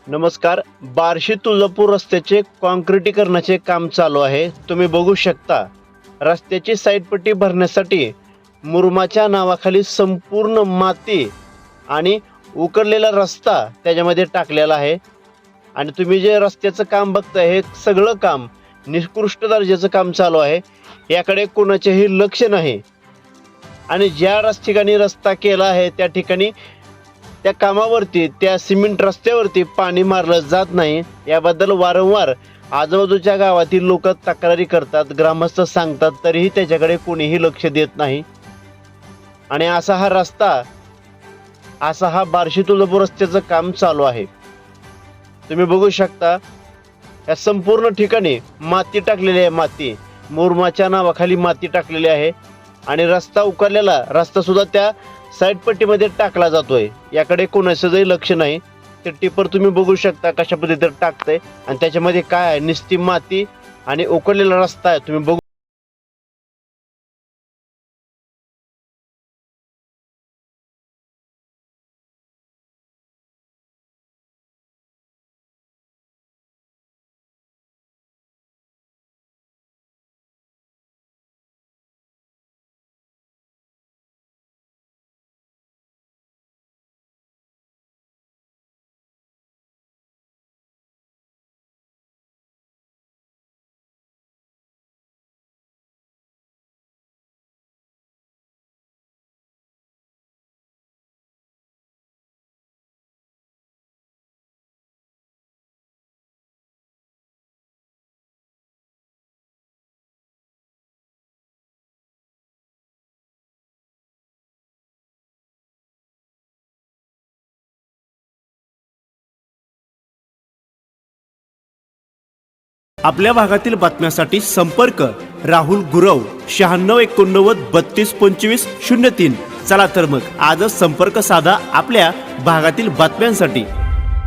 नमस्कार. बार्शी तुळजापूर रस्त्याचे काँक्रिटीकरणाचे काम चालू आहे. तुम्ही बघू शकता रस्त्याची साईडपट्टी भरण्यासाठी मुरुमाच्या नावाखाली संपूर्ण माती आणि उकरलेला रस्ता त्याच्यामध्ये टाकलेला आहे. आणि तुम्ही जे रस्त्याचं काम बघताय हे सगळं काम निकृष्ट दर्जाचं काम चालू आहे. याकडे कोणाचेही लक्ष नाही. आणि ज्या ठिकाणी रस्ता केला आहे त्या ठिकाणी त्या कामावरती त्या सिमेंट रस्त्यावरती पाणी मारलं जात नाही. याबद्दल वारंवार आजूबाजूच्या गावातील लोक तक्रारी करतात, ग्रामस्थ सांगतात, तरीही त्याच्याकडे कोणीही लक्ष देत नाही. आणि असा हा बार्शी तुळजापूर रस्त्याचं काम चालू आहे. तुम्ही बघू शकता या संपूर्ण ठिकाणी माती टाकलेली आहे. माती मुरुमाच्या नावाखाली माती टाकलेली आहे आणि रस्ता उकरलेला रस्ता सुद्धा त्या साईड पट्टीमध्ये टाकला जातोय. याकडे कोणाचंही लक्ष नाही. ते टिपर तुम्ही बघू शकता कशा पद्धतीने टाकतंय आणि त्याच्यामध्ये काय आहे, निस्ती माती आणि उकरलेला रस्ता आहे. तुम्ही बघू आपल्या भागातील बातम्यांसाठी संपर्क राहुल गुरव 9689322503. चला तर मग आजच संपर्क साधा आपल्या भागातील बातम्यांसाठी.